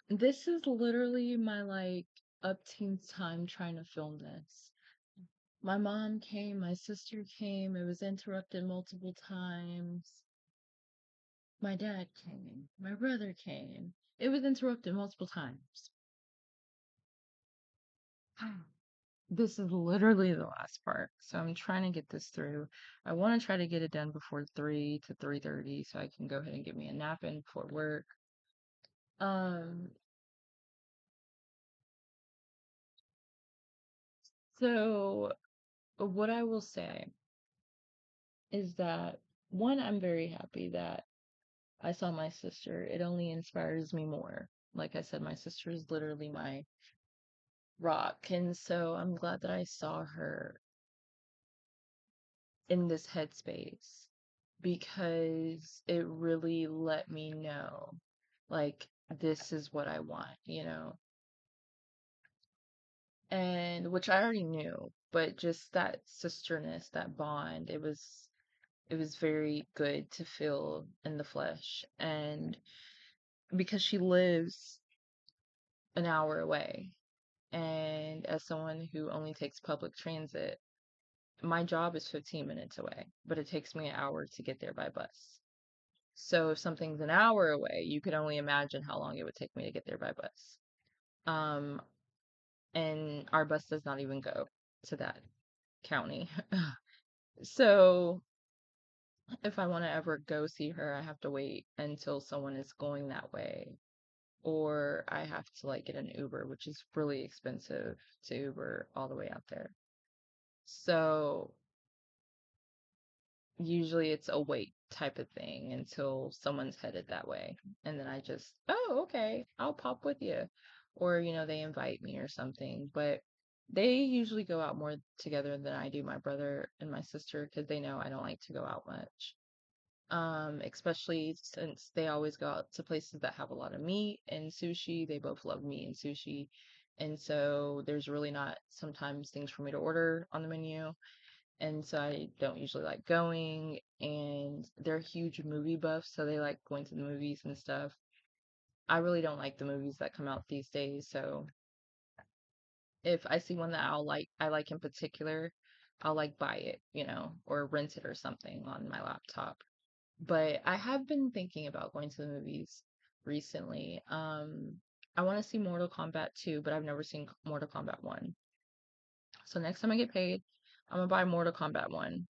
This is literally my like upteenth time trying to film this. My mom came, my sister came, it was interrupted multiple times. My dad came, my brother came. It was interrupted multiple times. This is literally the last part. So I'm trying to get this through. I want to try to get it done before 3 to 3:30 so I can go ahead and get me a nap in before work. Um, so what I will say is that one, I'm very happy that I saw my sister. It only inspires me more. Like I said, my sister is literally my rock. And so I'm glad that I saw her in this headspace because it really let me know, like, this is what I want. And which I already knew, but just that sisterness, that bond, it was very good to feel in the flesh. And because she lives an hour away, and as someone who only takes public transit, my job is 15 minutes away, but it takes me an hour to get there by bus. So if something's an hour away, you could only imagine how long it would take me to get there by bus. Um, and our bus does not even go to that county. So if I want to ever go see her, I have to wait until someone is going that way, or I have to like get an Uber, which is really expensive to Uber all the way out there. So usually it's a wait type of thing until someone's headed that way. And then I just, oh, okay, I'll pop with you. Or, they invite me or something. But they usually go out more together than I do, my brother and my sister, because they know I don't like to go out much. Especially since they always go out to places that have a lot of meat and sushi. They both love meat and sushi. And so there's really not sometimes things for me to order on the menu, and so I don't usually like going. And they're huge movie buffs, so they like going to the movies and stuff. I really don't like the movies that come out these days, so if I see one that I like in particular, I'll like buy it, or rent it or something on my laptop. But I have been thinking about going to the movies recently. I want to see Mortal Kombat 2, but I've never seen Mortal Kombat 1. So next time I get paid, I'm gonna buy Mortal Kombat 1.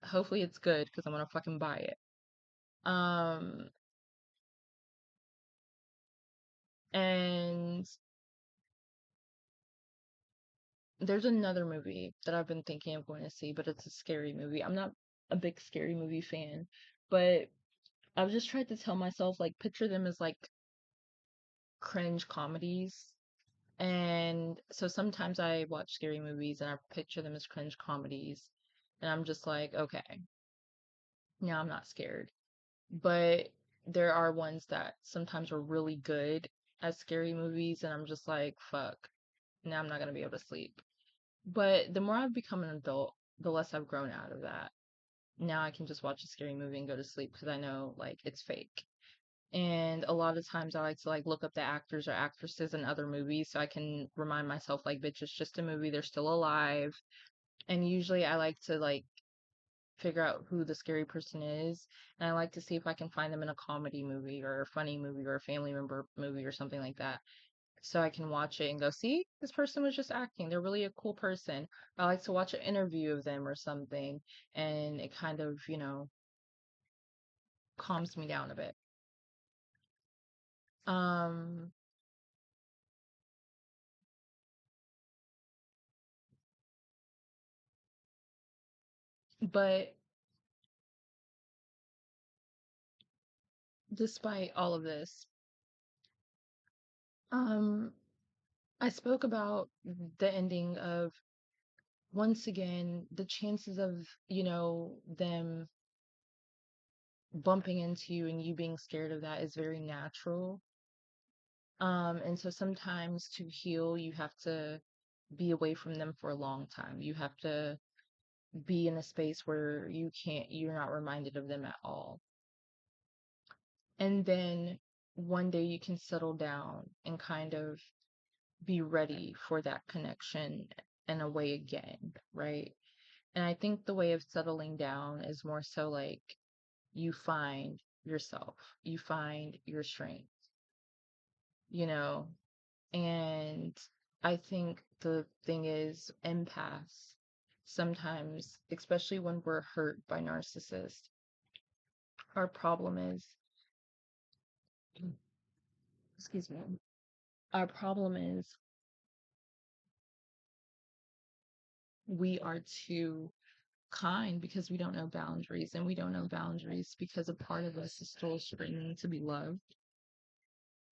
Hopefully it's good because I'm gonna fucking buy it. Um, and there's another movie that I've been thinking of going to see, but it's a scary movie. I'm not a big scary movie fan, but I've just tried to tell myself, like, picture them as like cringe comedies. And so sometimes I watch scary movies and I picture them as cringe comedies. And I'm just like, okay, now I'm not scared. But there are ones that sometimes are really good as scary movies, and I'm just like, fuck, now I'm not gonna be able to sleep. But the more I've become an adult, the less I've grown out of that. Now I can just watch a scary movie and go to sleep because I know like it's fake. And a lot of times I like to like look up the actors or actresses in other movies so I can remind myself like, bitch, it's just a movie, they're still alive. And usually I like to like figure out who the scary person is. And I like to see if I can find them in a comedy movie or a funny movie or a family member movie or something like that. So I can watch it and go, see, this person was just acting. They're really a cool person. I like to watch an interview of them or something. And it kind of, calms me down a bit. Um, but despite all of this, um, I spoke about the ending of, once again, the chances of, them bumping into you and you being scared of that is very natural. And so sometimes to heal, you have to be away from them for a long time. You have to be in a space where you're not reminded of them at all. And then one day you can settle down and kind of be ready for that connection in a way again, right? And I think the way of settling down is more so like you find yourself, you find your strength, you know? And I think the thing is, empaths, sometimes, especially when we're hurt by narcissists, our problem is, excuse me, our problem is we are too kind because we don't know boundaries, and we don't know boundaries because a part of us is still screaming to be loved.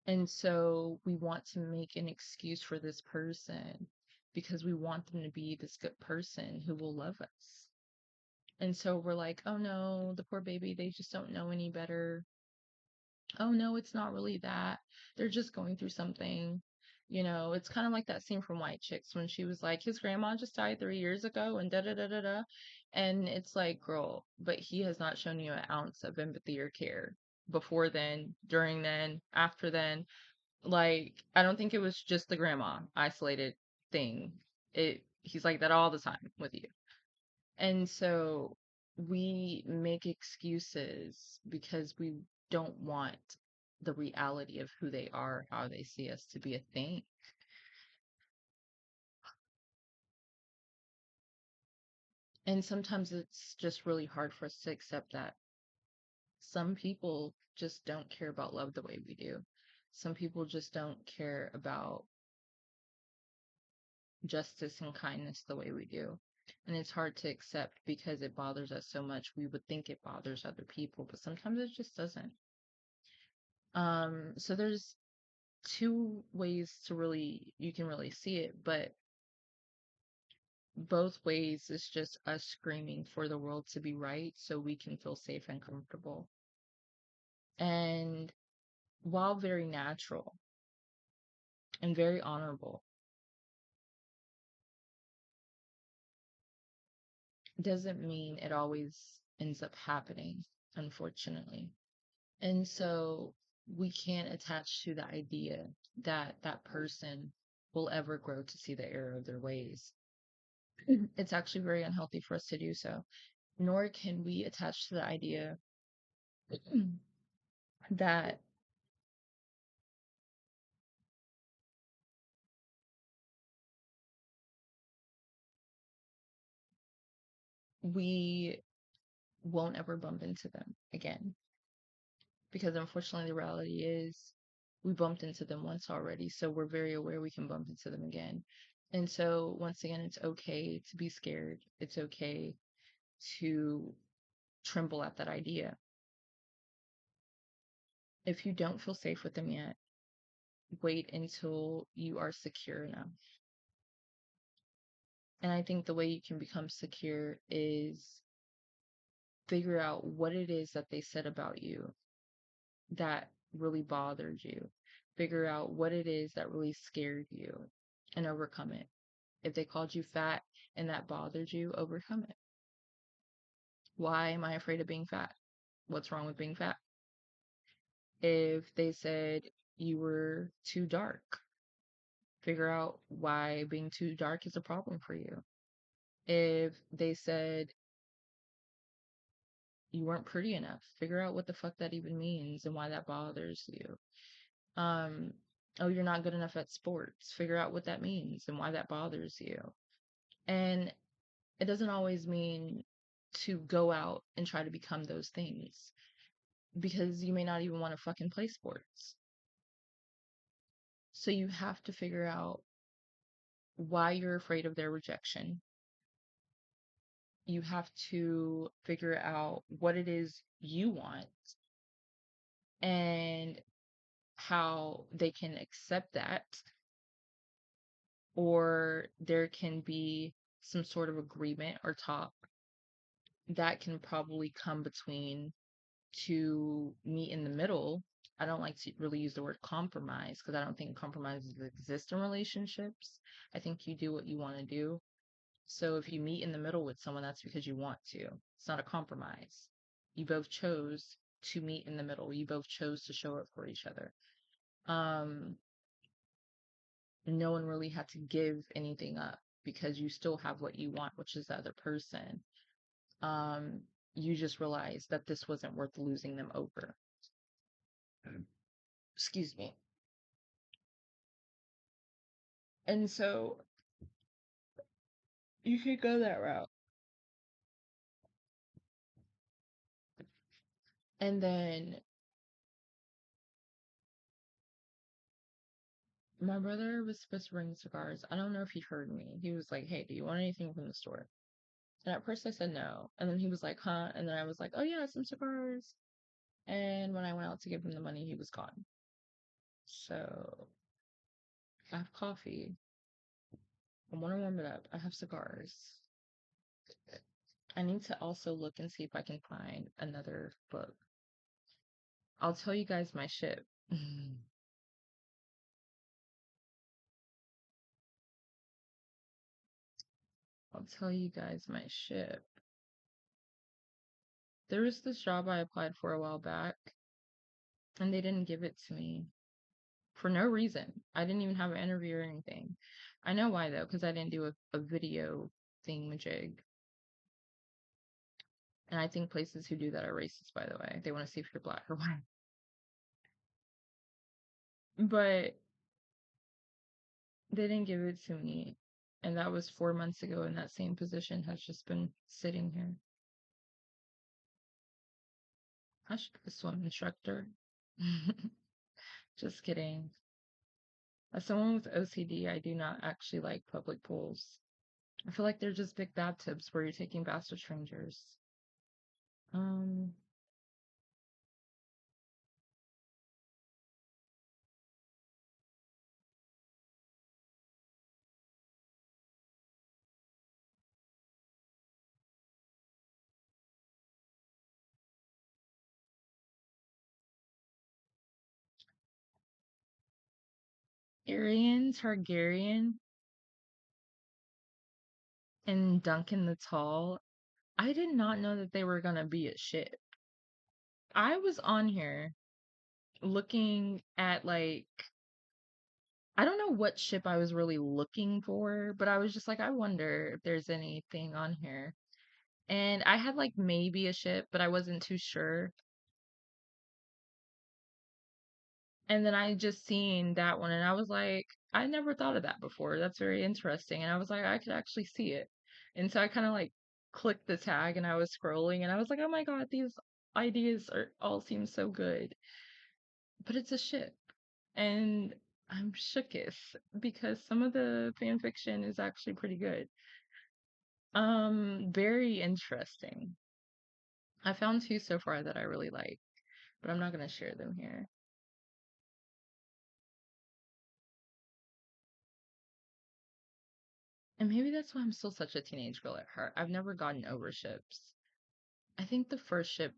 And so we want to make an excuse for this person because we want them to be this good person who will love us. And so we're like, oh no, the poor baby, they just don't know any better. Oh no, it's not really that. They're just going through something. It's kind of like that scene from White Chicks when she was like, his grandma just died 3 years ago and da da da da da. And it's like, girl, but he has not shown you an ounce of empathy or care before then, during then, after then. Like, I don't think it was just the grandma isolated thing. He's like that all the time with you. And so we make excuses because we don't want the reality of who they are, how they see us to be a thing. And sometimes it's just really hard for us to accept that some people just don't care about love the way we do. Some people just don't care about justice and kindness the way we do. And it's hard to accept because it bothers us so much. We would think it bothers other people, but sometimes it just doesn't. So there's two ways to really you can really see it, but both ways is just us screaming for the world to be right so we can feel safe and comfortable. And while very natural and very honorable, doesn't mean it always ends up happening, unfortunately. And so we can't attach to the idea that that person will ever grow to see the error of their ways. It's actually very unhealthy for us to do so. Nor can we attach to the idea that we won't ever bump into them again. Because unfortunately, the reality is we bumped into them once already. So we're very aware we can bump into them again. And so, once again, it's okay to be scared. It's okay to tremble at that idea. If you don't feel safe with them yet, wait until you are secure enough. And I think the way you can become secure is figure out what it is that they said about you that really bothered you. Figure out what it is that really scared you and overcome it. If they called you fat and that bothered you, overcome it. Why am I afraid of being fat? What's wrong with being fat? If they said you were too dark, figure out why being too dark is a problem for you. If they said you weren't pretty enough, figure out what the fuck that even means and why that bothers you. Um, oh, you're not good enough at sports. Figure out what that means and why that bothers you. And it doesn't always mean to go out and try to become those things because you may not even want to fucking play sports. So you have to figure out why you're afraid of their rejection. You have to figure out what it is you want and how they can accept that, or there can be some sort of agreement or talk that can probably come between to meet in the middle. I don't like to really use the word compromise because I don't think compromises exist in relationships. I think you do what you want to do. So if you meet in the middle with someone, that's because you want to. It's not a compromise. You both chose to meet in the middle. You both chose to show up for each other. Um, no one really had to give anything up because you still have what you want, which is the other person. Um, you just realized that this wasn't worth losing them over. Excuse me. And so you could go that route. And then my brother was supposed to bring cigars. I don't know if he heard me. He was like, "Hey, do you want anything from the store?" And at first I said no. And then he was like, "Huh?" And then I was like, "Oh, yeah, some cigars." And when I went out to give him the money, he was gone. So I have coffee. I want to warm it up. I have cigars. I need to also look and see if I can find another book. I'll tell you guys my ship. I'll tell you guys my ship. There was this job I applied for a while back, and they didn't give it to me for no reason. I didn't even have an interview or anything. I know why though, because I didn't do a video thingamajig. And I think places who do that are racist, by the way. They want to see if you're black or white. But they didn't give it to me. And that was 4 months ago, and that same position has just been sitting here. I should be a swim instructor. Just kidding. As someone with OCD, I do not actually like public pools. I feel like they're just big bathtubs where you're taking baths with strangers. Um, Arian, Targaryen, and Duncan the Tall. I did not know that they were gonna be a ship. I was on here looking at like I don't know what ship I was really looking for, but I was just like, I wonder if there's anything on here. And I had like maybe a ship, but I wasn't too sure. And then I just seen that one and I was like, I never thought of that before. That's very interesting. And I was like, I could actually see it. And so I kind of like clicked the tag and I was scrolling and I was like, oh my God, these ideas are all seem so good. But it's a ship. And I'm shooketh because some of the fan fiction is actually pretty good. Very interesting. I found two so far that I really like, but I'm not gonna share them here. And maybe that's why I'm still such a teenage girl at heart. I've never gotten over ships. I think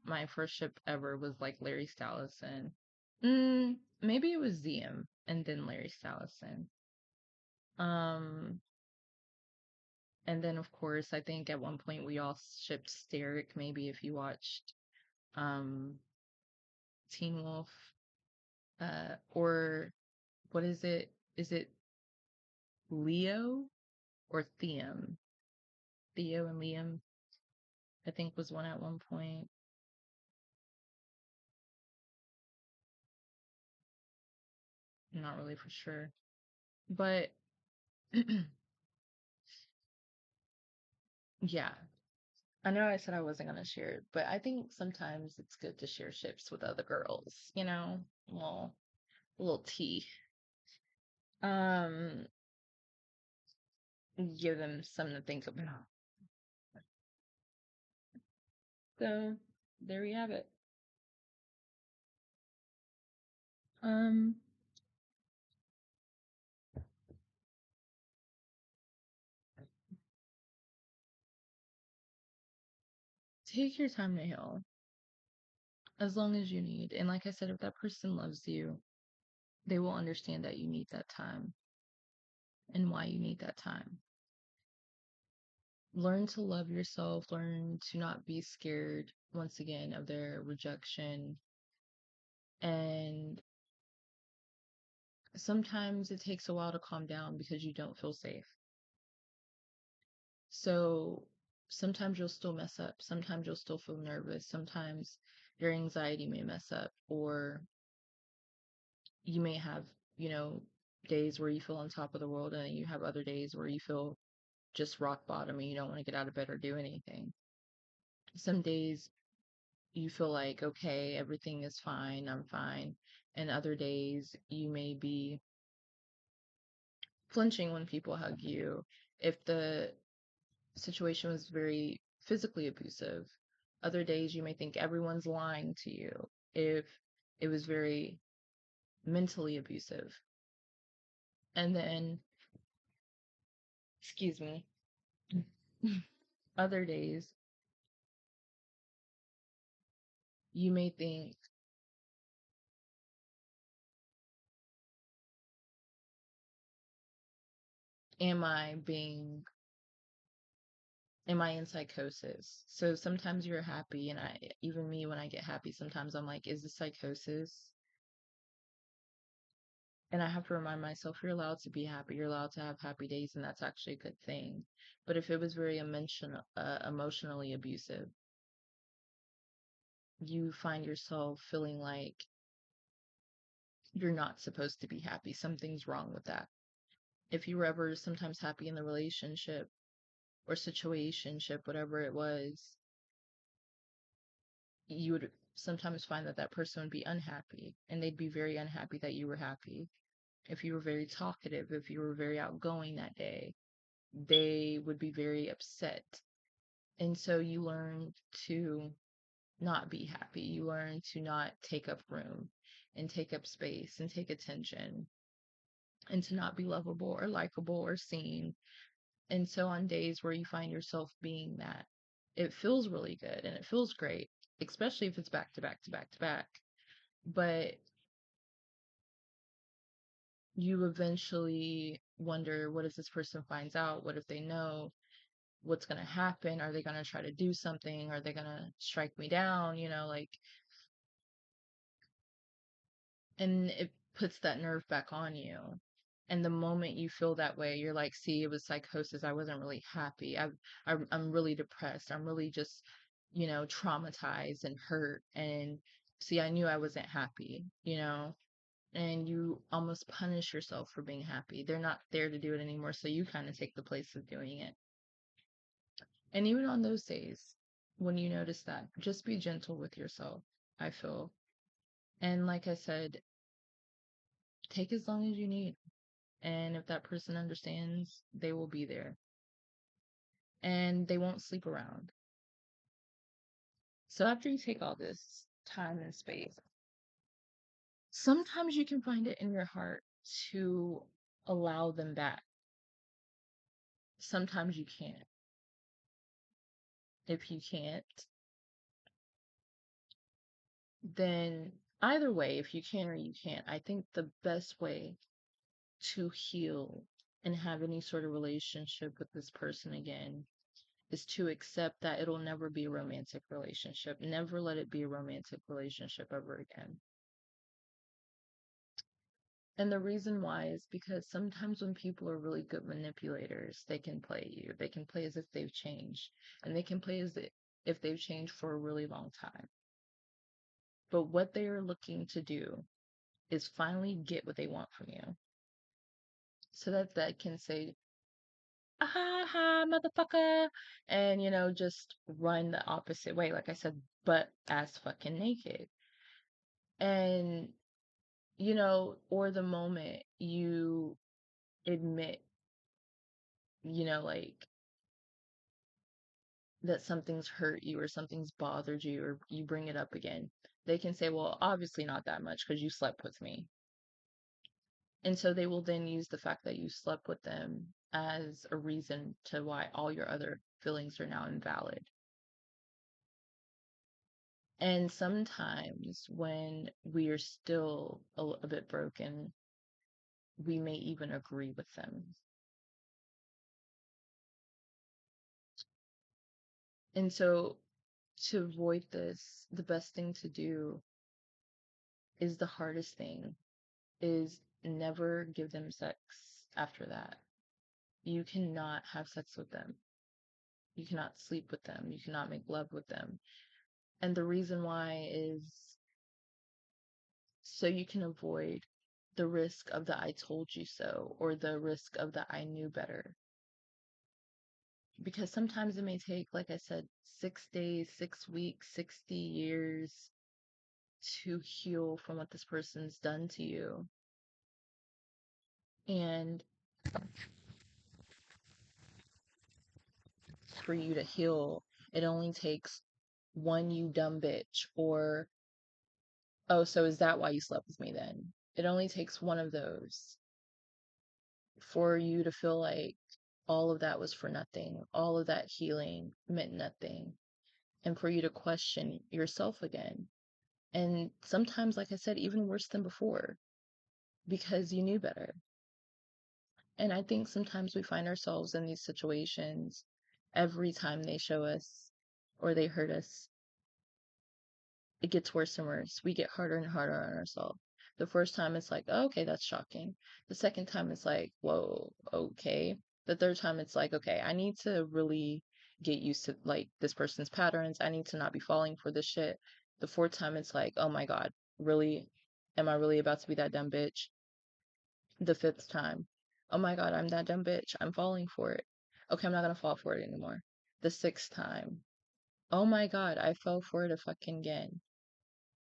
my first ship ever was like Larry Stallison. Maybe it was Zium and then Larry Stallison. Um, and then of course I think at one point we all shipped Steric, maybe if you watched um Teen Wolf. Or what is it? Is it Leo or Theum? Theo and Liam, I think was one at one point. I'm not really for sure. But yeah, I know I said I wasn't gonna share it, but I think sometimes it's good to share ships with other girls, you know? A little tea. Um, give them something to think about. So there we have it. Um, take your time to heal as long as you need. And like I said, if that person loves you, they will understand that you need that time and why you need that time. learn to love yourself, learn to not be scared once again of their rejection. And sometimes it takes a while to calm down because you don't feel safe. So sometimes you'll still mess up. Sometimes you'll still feel nervous. Sometimes your anxiety may mess up, or you may have, you know, days where you feel on top of the world, and then you have other days where you feel just rock bottom and you don't want to get out of bed or do anything. Some days you feel like, okay, everything is fine, I'm fine. And other days you may be flinching when people hug you. If the situation was very physically abusive, other days you may think everyone's lying to you. If it was very mentally abusive. And then, excuse me, other days you may think, am I being am I in psychosis? So sometimes you're happy, and even me, when I get happy, sometimes I'm like, is this psychosis? And I have to remind myself, you're allowed to be happy. You're allowed to have happy days, and that's actually a good thing. But if it was very emotionally abusive, you find yourself feeling like you're not supposed to be happy. Something's wrong with that. If you were ever sometimes happy in the relationship or situationship, whatever it was, you would sometimes find that that person would be unhappy, and they'd be very unhappy that you were happy. If you were very talkative, if you were very outgoing that day, they would be very upset. And so you learn to not be happy. You learn to not take up room and take up space and take attention, and to not be lovable or likable or seen. And so on days where you find yourself being that, it feels really good and it feels great, especially if it's back to back to back to back. But you eventually wonder, what if this person finds out? What if they know? What's going to happen? Are they going to try to do something? Are they going to strike me down? Like, and it puts that nerve back on you. And the moment you feel that way, you're like, see, it was psychosis. I wasn't really happy. I'm really depressed. I'm really just, traumatized and hurt. And see, I knew I wasn't happy. And you almost punish yourself for being happy. They're not there to do it anymore, so you kind of take the place of doing it. And even on those days, when you notice that, just be gentle with yourself, I feel. And like I said, take as long as you need. And if that person understands, they will be there. And they won't sleep around. So after you take all this time and space, sometimes you can find it in your heart to allow them back. Sometimes you can't. If you can't, then either way, if you can or you can't, I think the best way to heal and have any sort of relationship with this person again is to accept that it'll never be a romantic relationship. Never let it be a romantic relationship ever again. And the reason why is because sometimes when people are really good manipulators, they can play you. They can play as if they've changed, and they can play as if they've changed for a really long time. But what they are looking to do is finally get what they want from you, so that they can say, "Ah, ha, motherfucker," and just run the opposite way, like I said, but as fucking naked. And or the moment you admit, like, that something's hurt you or something's bothered you, or you bring it up again, they can say, well, obviously not that much because you slept with me. And so they will then use the fact that you slept with them as a reason to why all your other feelings are now invalid. And sometimes when we are still a bit broken, we may even agree with them. And so to avoid this, the best thing to do is the hardest thing is never give them sex after that. You cannot have sex with them. You cannot sleep with them. You cannot make love with them. And the reason why is so you can avoid the risk of the I told you so or the risk of the I knew better. Because sometimes it may take, like I said, 6 days, 6 weeks, 60 years to heal from what this person's done to you. And for you to heal, it only takes one you dumb bitch, or, oh, so is that why you slept with me then? It only takes one of those for you to feel like all of that was for nothing. All of that healing meant nothing. And for you to question yourself again. And sometimes, like I said, even worse than before, because you knew better. And I think sometimes we find ourselves in these situations every time they show us or they hurt us. It gets worse and worse. We get harder and harder on ourselves. The first time it's like, oh, okay, that's shocking. The second time it's like, whoa, okay. The third time it's like, okay, I need to really get used to like this person's patterns. I need to not be falling for this shit. The fourth time it's like, oh my God, really? Am I really about to be that dumb bitch? The fifth time, oh my God, I'm that dumb bitch. I'm falling for it. Okay, I'm not gonna fall for it anymore. The sixth time, oh my God, I fell for it a fucking again.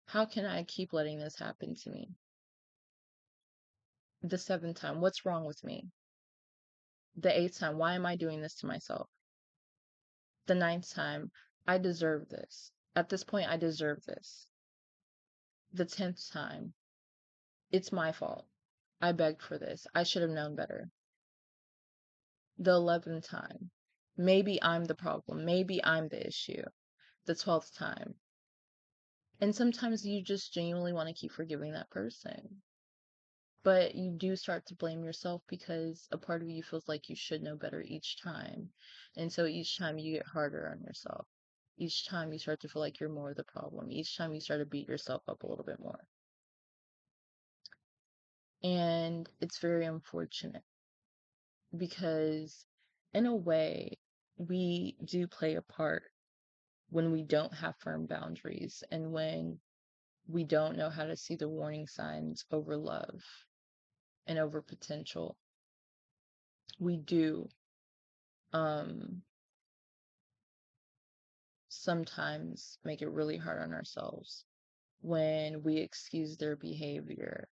How can I keep letting this happen to me? The seventh time, what's wrong with me? The eighth time, why am I doing this to myself? The ninth time, I deserve this. At this point, I deserve this. The 10th time, it's my fault. I begged for this. I should have known better. The 11th time, maybe I'm the problem. Maybe I'm the issue. The 12th time. And sometimes you just genuinely want to keep forgiving that person. But you do start to blame yourself because a part of you feels like you should know better each time. And so each time you get harder on yourself. Each time you start to feel like you're more the problem. Each time you start to beat yourself up a little bit more. And it's very unfortunate because, in a way, we do play a part when we don't have firm boundaries and when we don't know how to see the warning signs over love and over potential. We do um sometimes make it really hard on ourselves when we excuse their behavior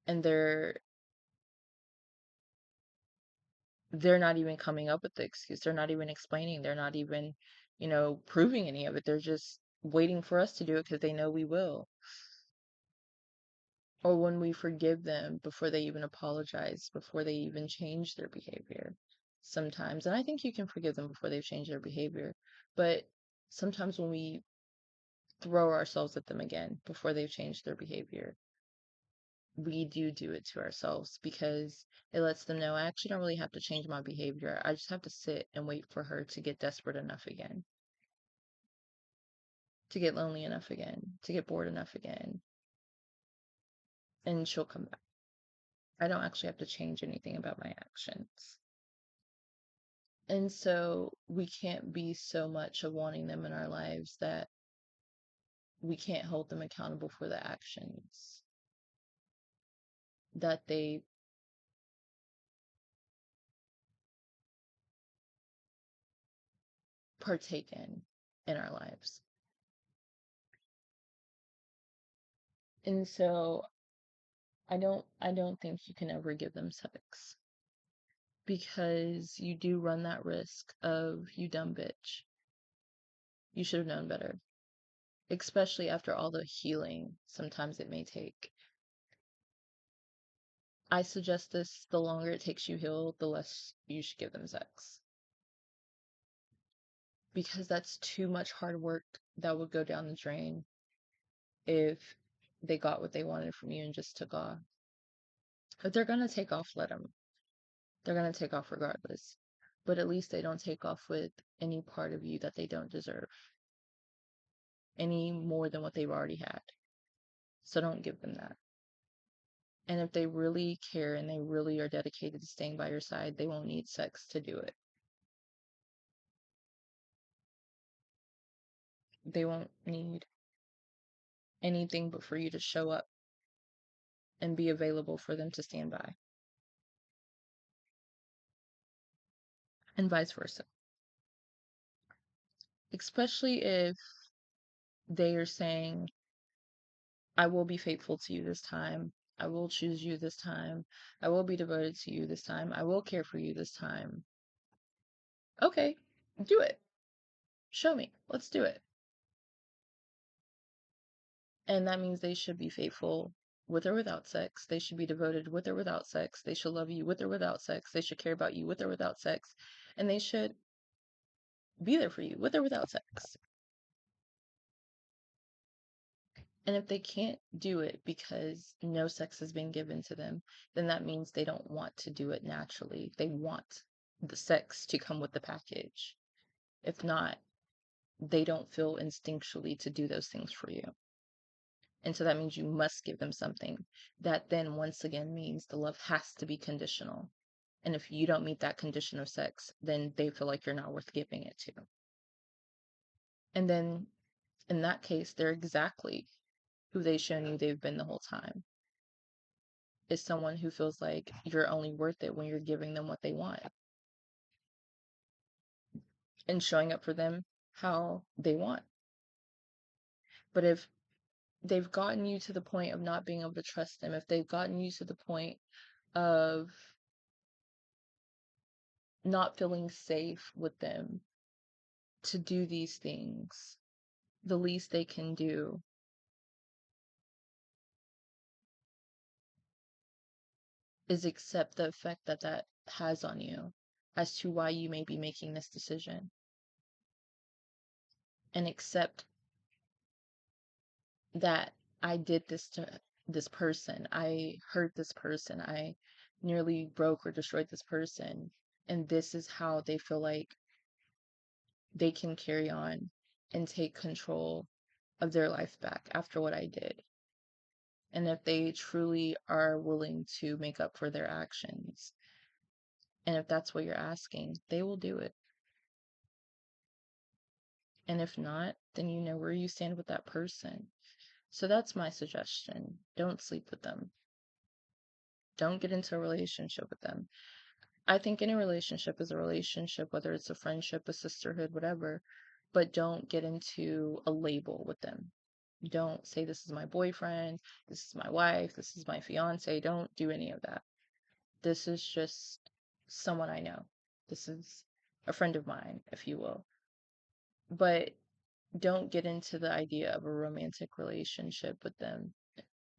and they're not even coming up with the excuse. They're not even explaining. They're not even, proving any of it. They're just waiting for us to do it because they know we will. Or when we forgive them before they even apologize, before they even change their behavior sometimes. And I think you can forgive them before they've changed their behavior. But sometimes when we throw ourselves at them again before they've changed their behavior, we do it to ourselves because it lets them know I actually don't really have to change my behavior. I just have to sit and wait for her to get desperate enough again, to get lonely enough again, to get bored enough again, and she'll come back. I don't actually have to change anything about my actions. And so we can't be so much of wanting them in our lives that we can't hold them accountable for the actions that they partake in our lives. And so I don't think you can ever give them sex because you do run that risk of you dumb bitch. You should have known better, especially after all the healing sometimes it may take. I suggest this: the longer it takes you heal, the less you should give them sex because that's too much hard work that would go down the drain if they got what they wanted from you and just took off. If they're gonna take off, let them. They're gonna take off regardless. but at least they don't take off with any part of you that they don't deserve, any more than what they've already had. So don't give them that. And if they really care and they really are dedicated to staying by your side, they won't need sex to do it. They won't need anything but for you to show up and be available for them to stand by, and vice versa. Especially if they are saying, I will be faithful to you this time. I will choose you this time. I will be devoted to you this time. I will care for you this time. Okay, do it. Show me. Let's do it. And that means they should be faithful with or without sex. They should be devoted with or without sex. They should love you with or without sex. They should care about you with or without sex. And they should be there for you with or without sex. And if they can't do it because no sex has been given to them, then that means they don't want to do it naturally. They want the sex to come with the package. If not, they don't feel instinctually to do those things for you. And so that means you must give them something. That then once again means the love has to be conditional. And if you don't meet that condition of sex, then they feel like you're not worth giving it to. And then in that case, they're exactly who they've shown you they've been the whole time. Is someone who feels like you're only worth it when you're giving them what they want and showing up for them how they want. But if they've gotten you to the point of not being able to trust them, if they've gotten you to the point of not feeling safe with them to do these things, the least they can do is accept the effect that that has on you as to why you may be making this decision, and accept that I did this to this person. I hurt this person. I nearly broke or destroyed this person. And this is how they feel like they can carry on and take control of their life back after what I did. And if they truly are willing to make up for their actions, and if that's what you're asking, they will do it. And if not, then you know where you stand with that person. So that's my suggestion. Don't sleep with them. Don't get into a relationship with them. I think any relationship is a relationship, whether it's a friendship, a sisterhood, whatever, but don't get into a label with them. Don't say, this is my boyfriend, this is my wife, this is my fiance. Don't do any of that. This is just someone I know. This is a friend of mine, if you will. But don't get into the idea of a romantic relationship with them.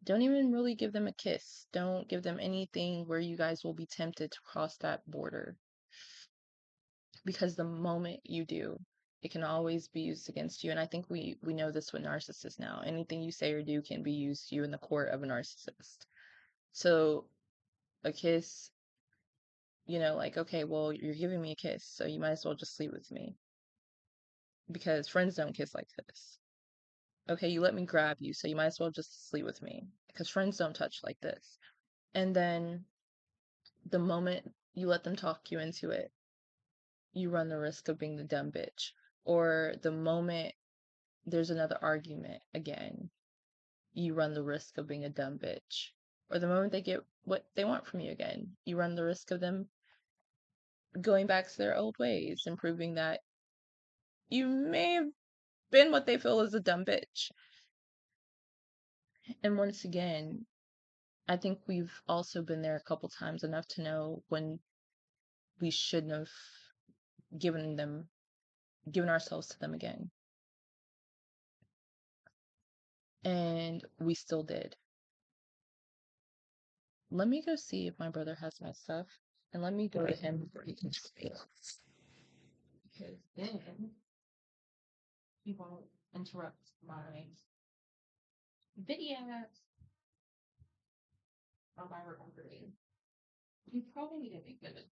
Don't even really give them a kiss. Don't give them anything where you guys will be tempted to cross that border. Because the moment you do, it can always be used against you. And I think we know this with narcissists now. Anything you say or do can be used to you in the court of a narcissist. So a kiss, like, okay, well, you're giving me a kiss, so you might as well just sleep with me. Because friends don't kiss like this. Okay, you let me grab you, so you might as well just sleep with me. Because friends don't touch like this. And then the moment you let them talk you into it, you run the risk of being the dumb bitch. Or the moment there's another argument again, you run the risk of being a dumb bitch. Or the moment they get what they want from you again, you run the risk of them going back to their old ways and proving that you may have been what they feel is a dumb bitch. And once again, I think we've also been there a couple times enough to know when we shouldn't have given ourselves to them again. And we still did. Let me go see if my brother has my stuff, and let me go to him before he can speak. Because then he won't interrupt my videos or my recording. You probably need to be good at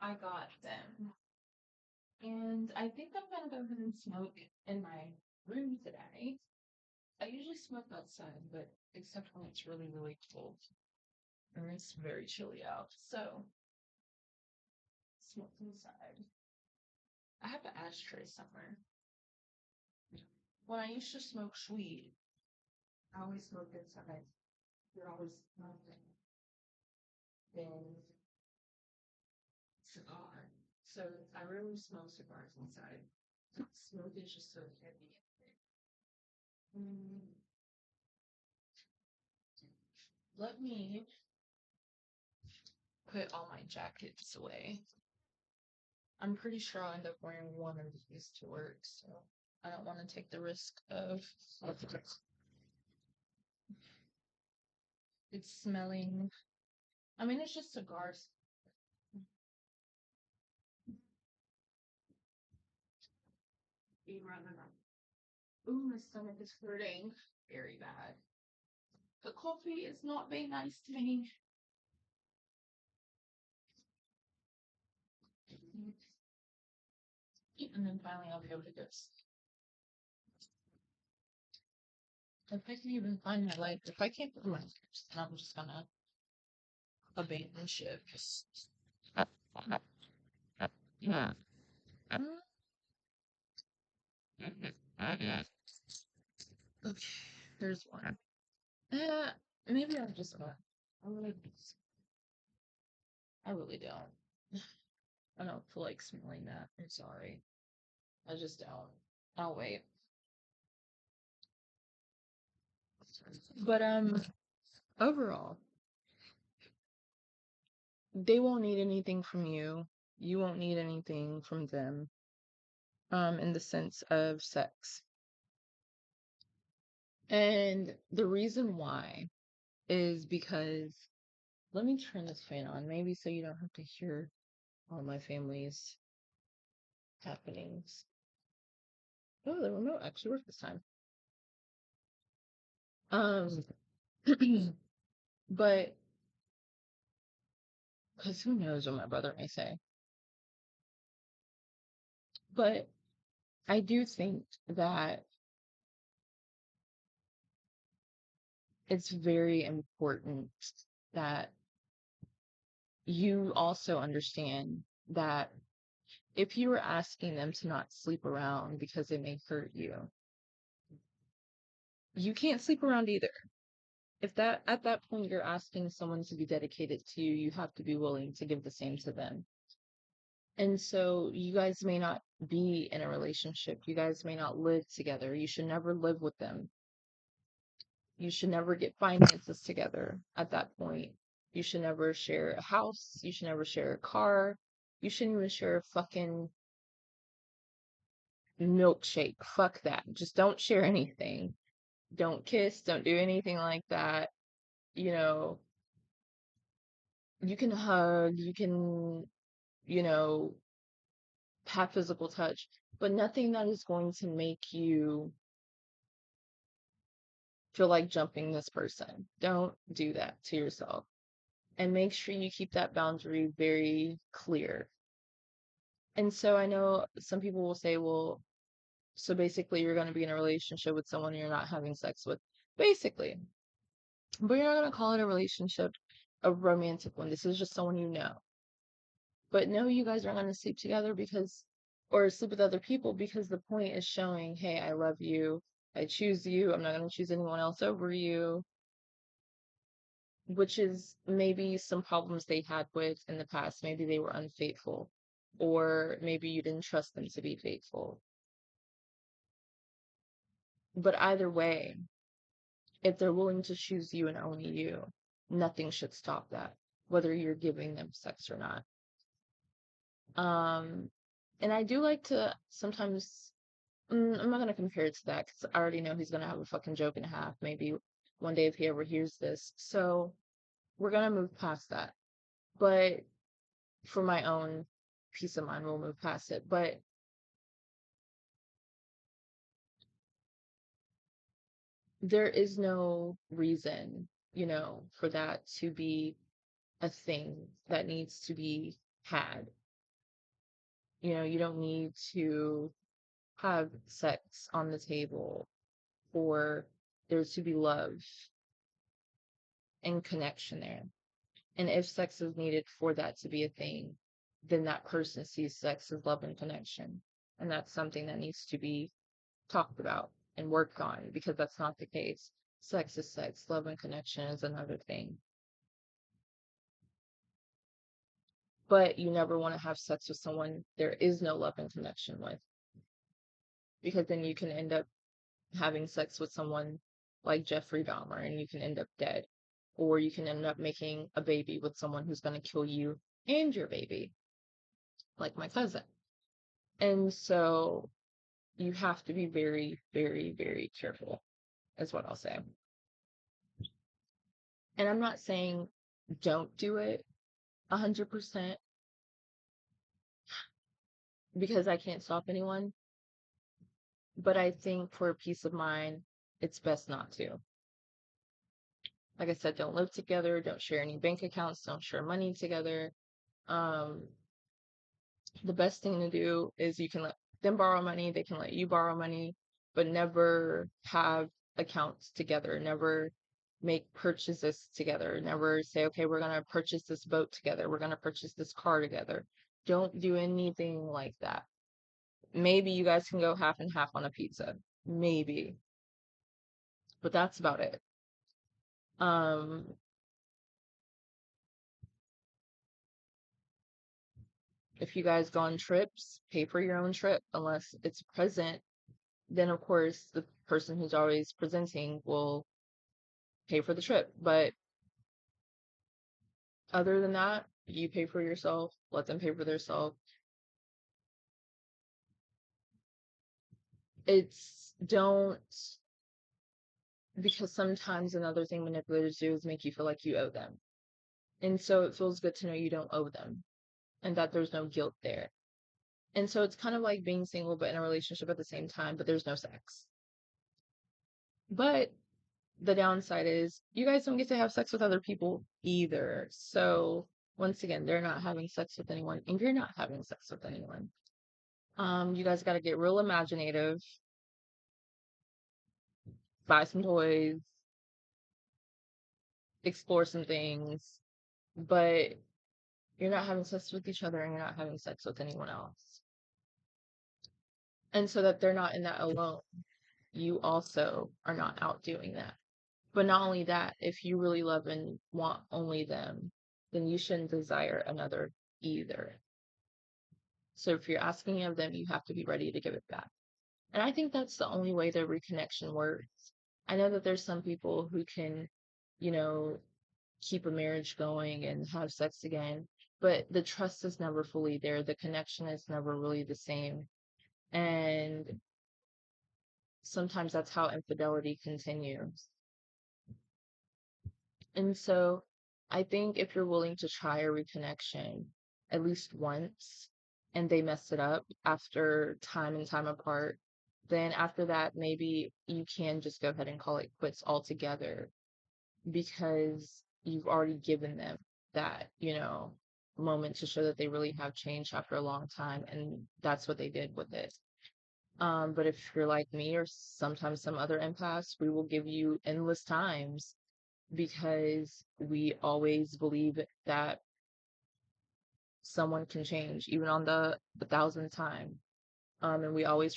I got them. And I think I'm gonna go ahead and smoke in my room today. I usually smoke outside, but except when it's really, really cold. And it's very chilly out. So, smoke inside. I have an ashtray somewhere. When I used to smoke weed, I always smoked inside. You're always smoking. Then cigar. So I rarely smoke cigars inside. Smoke is just so heavy. Mm, Let me put all my jackets away. I'm pretty sure I'll end up wearing one of these to work, so I don't want to take the risk of it's smelling. I mean, it's just cigars. Ooh, my stomach is hurting very bad. The coffee is not being nice to me. And then finally, I'll be able to go. If I can even find my light, if I can't find my lights, then I'm just gonna abandon ship. Okay, there's one. Uh, maybe I'm just not. I really, I really don't. I don't feel like smelling that. I'm sorry. I just don't. I'll wait. But overall, they won't need anything from you. You won't need anything from them. In the sense of sex. And the reason why is because let me turn this fan on, maybe so you don't have to hear all my family's happenings. Oh, the remote actually worked this time. Um, but because who knows what my brother may say. But I do think that it's very important that you also understand that if you were asking them to not sleep around because it may hurt you, you can't sleep around either. If that at that point you're asking someone to be dedicated to you, you have to be willing to give the same to them. And so you guys may not be in a relationship. You guys may not live together. You should never live with them. You should never get finances together at that point. You should never share a house. You should never share a car. You shouldn't even share a fucking milkshake. Fuck that. Just don't share anything. Don't kiss. Don't do anything like that. You know, you can hug. You can, you know, have physical touch, but nothing that is going to make you feel like jumping this person. Don't do that to yourself. And make sure you keep that boundary very clear. And so I know some people will say, well, so basically you're going to be in a relationship with someone you're not having sex with. Basically. But you're not going to call it a relationship, a romantic one. This is just someone you know. But no, you guys aren't going to sleep together because, or sleep with other people because the point is showing, hey, I love you. I choose you. I'm not going to choose anyone else over you, which is maybe some problems they had with in the past. Maybe they were unfaithful, or maybe you didn't trust them to be faithful. But either way, if they're willing to choose you and only you, nothing should stop that, whether you're giving them sex or not. Um, and I do like to sometimes, I'm not gonna compare it to that because I already know he's gonna have a fucking joke and a half, maybe one day if he ever hears this. So we're gonna move past that. But for my own peace of mind, we'll move past it. But there is no reason, for that to be a thing that needs to be had. You don't need to have sex on the table for there to be love and connection there. And if sex is needed for that to be a thing, then that person sees sex as love and connection. And that's something that needs to be talked about and worked on, because that's not the case. Sex is sex, love and connection is another thing. But you never want to have sex with someone there is no love and connection with, because then you can end up having sex with someone like Jeffrey Dahmer and you can end up dead. Or you can end up making a baby with someone who's going to kill you and your baby, like my cousin. And so you have to be very, very, very careful, is what I'll say. And I'm not saying don't do it 100% because I can't stop anyone, but I think for peace of mind, it's best not to. Like I said, don't live together, don't share any bank accounts, don't share money together. Um, the best thing to do is you can let them borrow money, they can let you borrow money, but never have accounts together, never make purchases together, never say, okay, we're going to purchase this boat together, we're going to purchase this car together. Don't do anything like that. Maybe you guys can go half and half on a pizza, maybe, but that's about it. Um, if you guys go on trips, pay for your own trip unless it's present. Then of course the person who's always presenting will pay for the trip. But other than that, you pay for yourself, let them pay for themselves. It's don't, because sometimes another thing manipulators do is make you feel like you owe them. And so it feels good to know you don't owe them and that there's no guilt there. And so it's kind of like being single but in a relationship at the same time, but there's no sex. But the downside is you guys don't get to have sex with other people either. So once again, they're not having sex with anyone and you're not having sex with anyone. You guys got to get real imaginative, buy some toys, explore some things, but you're not having sex with each other and you're not having sex with anyone else. And so that they're not in that alone, you also are not out doing that. But not only that, if you really love and want only them, then you shouldn't desire another either. So if you're asking of them, you have to be ready to give it back. And I think that's the only way the reconnection works. I know that there's some people who can, you know, keep a marriage going and have sex again, but the trust is never fully there. The connection is never really the same. And sometimes that's how infidelity continues. And so I think if you're willing to try a reconnection at least once and they mess it up after time and time apart, then after that, maybe you can just go ahead and call it quits altogether because you've already given them that, moment to show that they really have changed after a long time. And that's what they did with it. But if you're like me or sometimes some other empaths, we will give you endless times because we always believe that someone can change, even on the thousandth time. And we always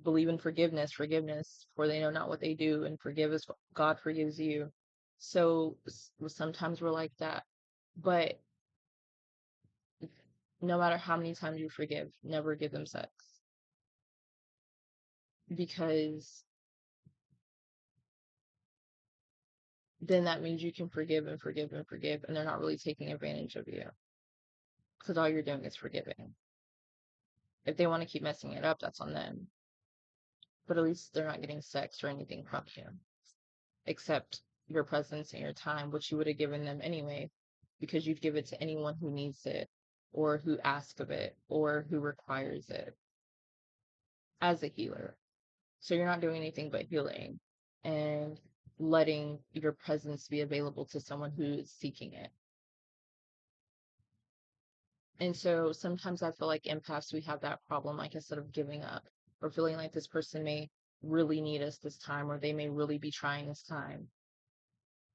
believe in forgiveness, for they know not what they do, and forgive as God forgives you. So sometimes we're like that, but no matter how many times you forgive, never give them sex, because then that means you can forgive and forgive and forgive, and they're not really taking advantage of you because all you're doing is forgiving. If they want to keep messing it up, that's on them. But at least they're not getting sex or anything from you, except your presence and your time, which you would have given them anyway, because you'd give it to anyone who needs it, or who asks of it, or who requires it as a healer. So you're not doing anything but healing and letting your presence be available to someone who is seeking it. And so sometimes I feel like empaths, we have that problem, like instead of giving up or feeling like this person may really need us this time or they may really be trying this time.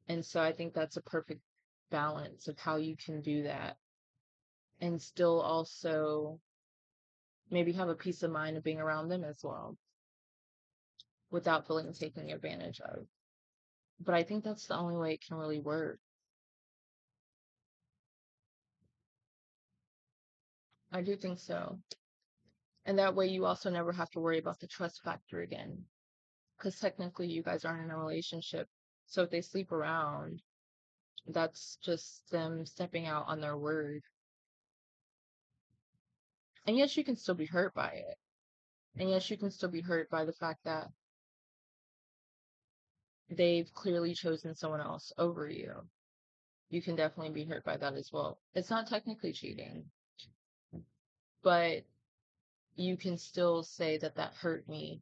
And so I think that's a perfect balance of how you can do that and still also maybe have a peace of mind of being around them as well without feeling taken advantage of. But I think that's the only way it can really work. I do think so. And that way you also never have to worry about the trust factor again. Because technically you guys aren't in a relationship. So if they sleep around, that's just them stepping out on their word. And yes, you can still be hurt by it. And yes, you can still be hurt by the fact that they've clearly chosen someone else over you. You can definitely be hurt by that as well. It's not technically cheating, but you can still say that that hurt me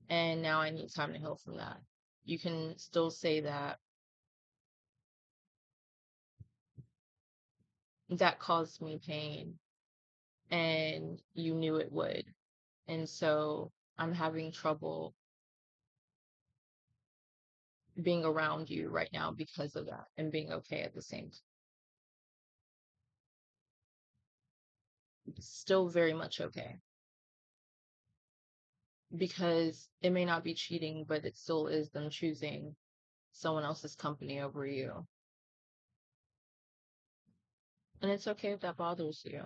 and now I need time to heal from that. You can still say that that caused me pain and you knew it would. And so I'm having trouble being around you right now because of that and being okay at the same time. Still very much okay because it may not be cheating, but it still is them choosing someone else's company over you. And it's okay if that bothers you,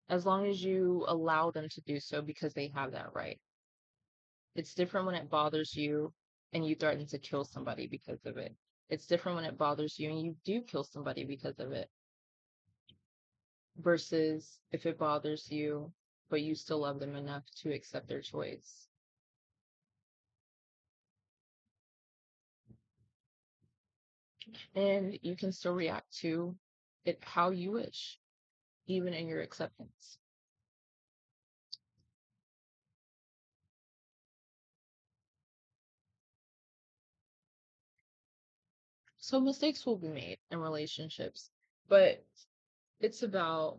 as long as you allow them to do so because they have that right. It's different when it bothers you and you threaten to kill somebody because of it. It's different when it bothers you and you do kill somebody because of it, versus if it bothers you, but you still love them enough to accept their choice. And you can still react to it how you wish, even in your acceptance. So mistakes will be made in relationships, but it's about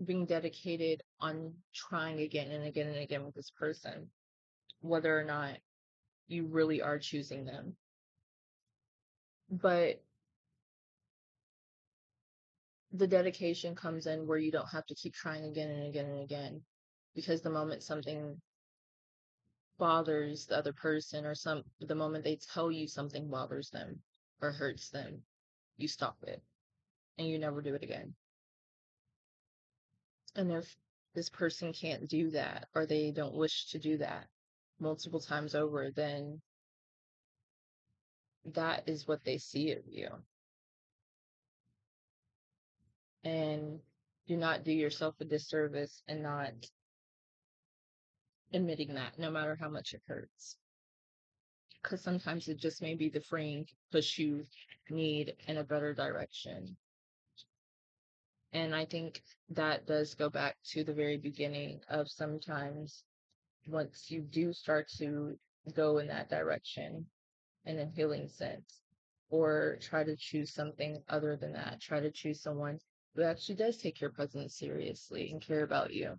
being dedicated on trying again and again and again with this person, whether or not you really are choosing them. But the dedication comes in where you don't have to keep trying again and again and again. Because the moment something bothers the other person or the moment they tell you something bothers them or hurts them, you stop it and you never do it again. And if this person can't do that or they don't wish to do that multiple times over, then that is what they see of you. And do not do yourself a disservice and not admitting that, no matter how much it hurts. Because sometimes it just may be the freeing push you need in a better direction. And I think that does go back to the very beginning of sometimes once you do start to go in that direction in a healing sense, or try to choose something other than that, try to choose someone who actually does take your presence seriously and care about you.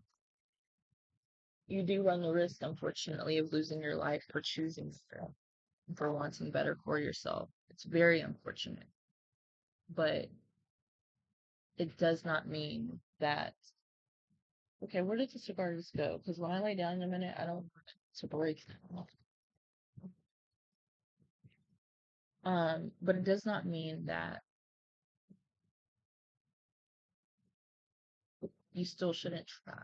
You do run the risk, unfortunately, of losing your life for choosing for wanting better for yourself. It's very unfortunate, but it does not mean that. Okay, where did the cigars go? Because when I lay down in a minute, I don't want it to break them. But it does not mean that you still shouldn't try.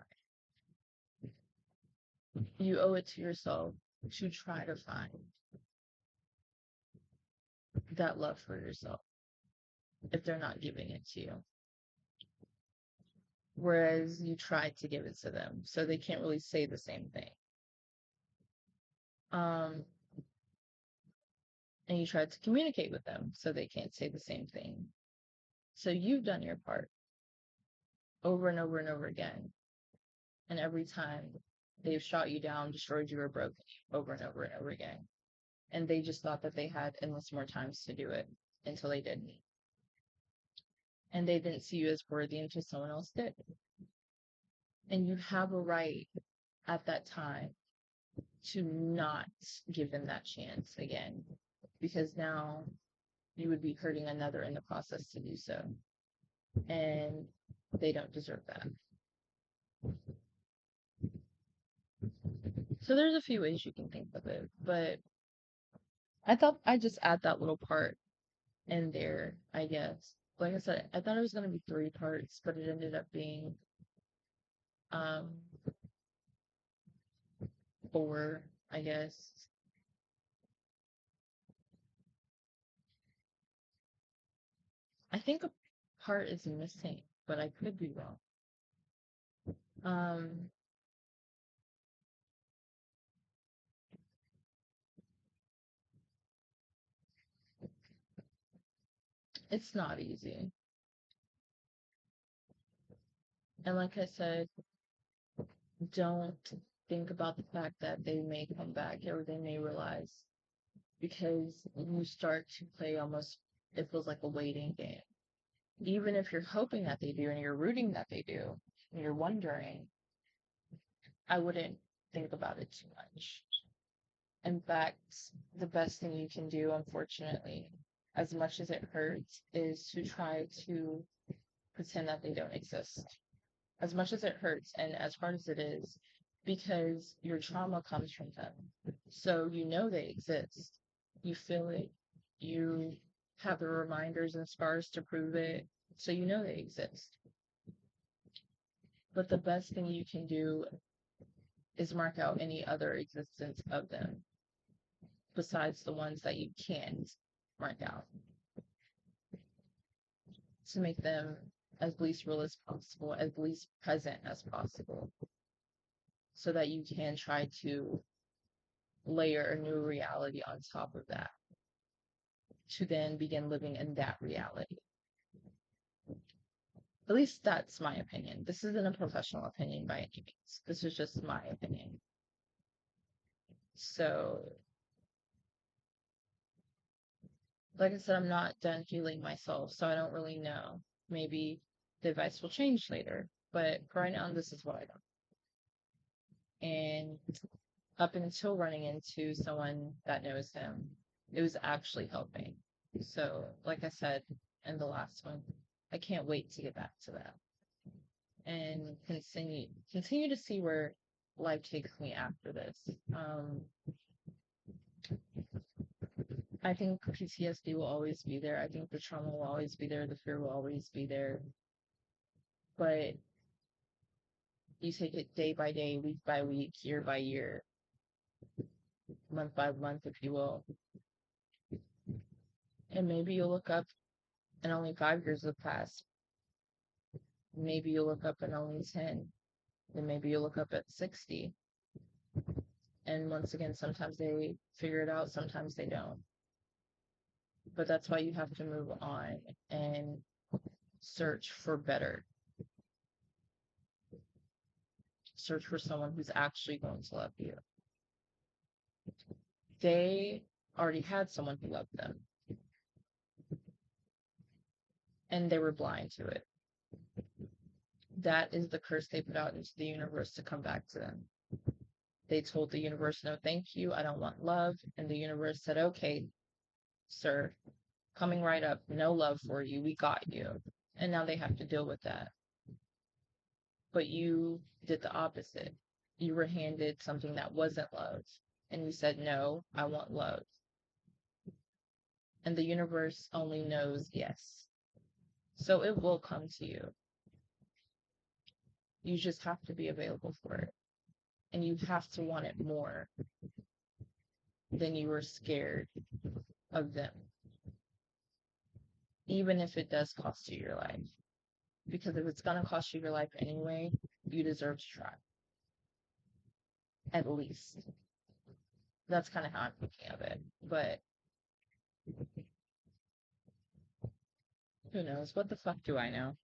You owe it to yourself to try to find that love for yourself if they're not giving it to you. Whereas you tried to give it to them, so they can't really say the same thing. Um, and you tried to communicate with them, so they can't say the same thing. So you've done your part over and over and over again. And every time they've shot you down, destroyed you, or broken you over and over and over again. And they just thought that they had endless more times to do it until they didn't. and they didn't see you as worthy until someone else did. And you have a right at that time to not give them that chance again, because now you would be hurting another in the process to do so. And they don't deserve that. So there's a few ways you can think of it, but I thought I'd just add that little part in there, I guess. Like I said, I thought it was going to be 3 parts, but it ended up being um 4, I guess. I think a part is missing, but I could be wrong. Um, it's not easy. And like I said, don't think about the fact that they may come back or they may realize, because you start to play almost, it feels like a waiting game. Even if you're hoping that they do and you're rooting that they do and you're wondering, I wouldn't think about it too much. In fact, the best thing you can do, unfortunately, as much as it hurts, is to try to pretend that they don't exist. As much as it hurts and as hard as it is, because your trauma comes from them. So you know they exist. You feel it. You have the reminders and scars to prove it. So you know they exist. But the best thing you can do is mark out any other existence of them besides the ones that you can't mark out, to make them as least real as possible, as least present as possible, so that you can try to layer a new reality on top of that, to then begin living in that reality. At least that's my opinion. This isn't a professional opinion by any means. This is just my opinion. So, like I said, I'm not done healing myself, so I don't really know. Maybe the advice will change later, but for right now, this is what I know. And up until running into someone that knows him, it was actually helping. So, like I said in the last one, I can't wait to get back to that and continue to see where life takes me after this. I think PTSD will always be there. I think the trauma will always be there. The fear will always be there. But you take it day by day, week by week, year by year, month by month, if you will. And maybe you'll look up and only 5 years have passed. Maybe you'll look up and only 10. Then maybe you'll look up at 60. And once again, sometimes they figure it out, sometimes they don't. But that's why you have to move on and search for better. Search for someone who's actually going to love you. They already had someone who loved them, and they were blind to it. That is the curse they put out into the universe to come back to them. They told the universe, no, thank you, I don't want love. And the universe said, okay, sir, coming right up, no love for you, we got you. And now they have to deal with that. But you did the opposite. You were handed something that wasn't love. And you said, no, I want love. And the universe only knows yes. So it will come to you. You just have to be available for it. And you have to want it more than you were scared of them. Even if it does cost you your life. Because if it's going to cost you your life anyway, you deserve to try. At least. That's kind of how I'm thinking of it. But who knows? What the fuck do I know?